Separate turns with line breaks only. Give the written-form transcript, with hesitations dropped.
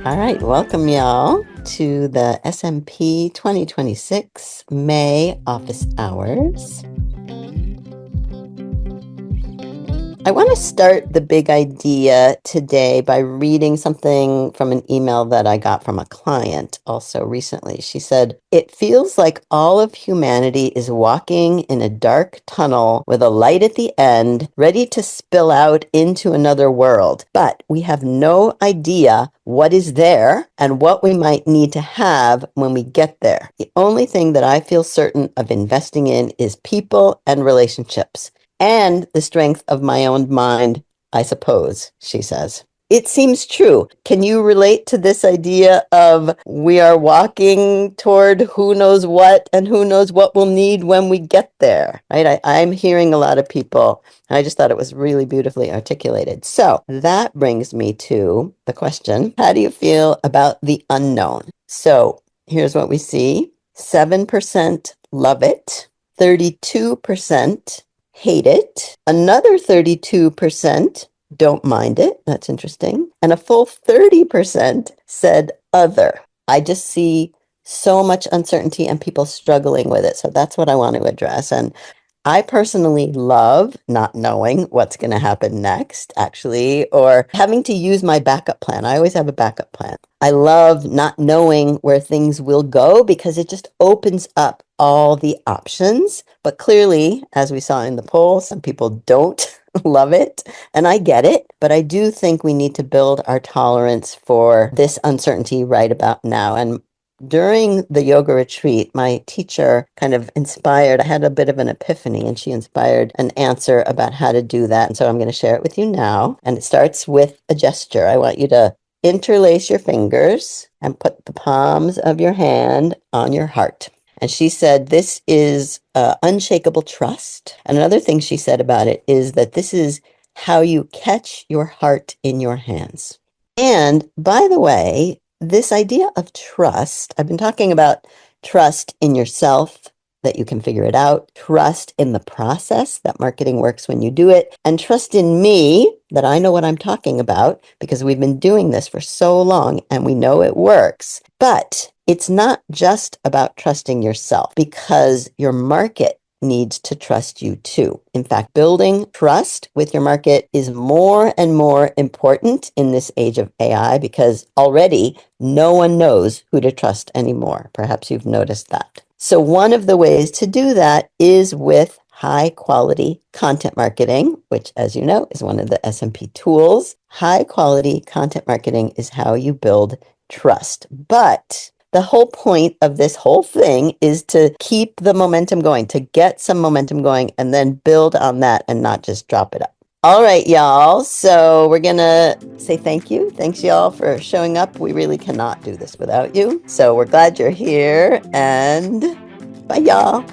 All right, welcome y'all to the SMP 2026 May office hours. I want to start the big idea today by reading something from an email that I got from a client also recently. She said, "It feels like all of humanity is walking in a dark tunnel with a light at the end, ready to spill out into another world. But we have no idea what is there and what we might need to have when we get there. The only thing that I feel certain of investing in is people and relationships. And the strength of my own mind, I suppose," she says. It seems true. Can you relate to this idea of we are walking toward who knows what and who knows what we'll need when we get there, right? I'm hearing a lot of people, and I just thought it was really beautifully articulated. So that brings me to the question, how do you feel about the unknown? So here's what we see. 7% love it, 32% hate it. Another 32% don't mind it. That's interesting. And a full 30% said other. I just see so much uncertainty and people struggling with it. So that's what I want to address. And I personally love not knowing what's going to happen next, actually, or having to use my backup plan. I always have a backup plan. I love not knowing where things will go because it just opens up all the options. But clearly, as we saw in the poll, some people don't love it, and I get it. But I do think we need to build our tolerance for this uncertainty right about now. And during the yoga retreat, my teacher kind of inspired, I had a bit of an epiphany, and she inspired an answer about how to do that. And so I'm going to share it with you now. And it starts with a gesture. I want you to interlace your fingers and put the palms of your hand on your heart. And she said, this is unshakable trust. And another thing she said about it is that this is how you catch your heart in your hands. And by the way, this idea of trust, I've been talking about trust in yourself, that you can figure it out, trust in the process, that marketing works when you do it, and trust in me, that I know what I'm talking about because we've been doing this for so long and we know it works. But it's not just about trusting yourself because your market needs to trust you too. In fact, building trust with your market is more and more important in this age of AI because already no one knows who to trust anymore. Perhaps you've noticed that. So one of the ways to do that is with high quality content marketing, which, as you know, is one of the SMP tools. High quality content marketing is how you build trust. But the whole point of this whole thing is to keep the momentum going, to get some momentum going and then build on that and not just drop it up. All right, y'all. So we're going to say thank you. Thanks, y'all, for showing up. We really cannot do this without you. So we're glad you're here, and bye, y'all.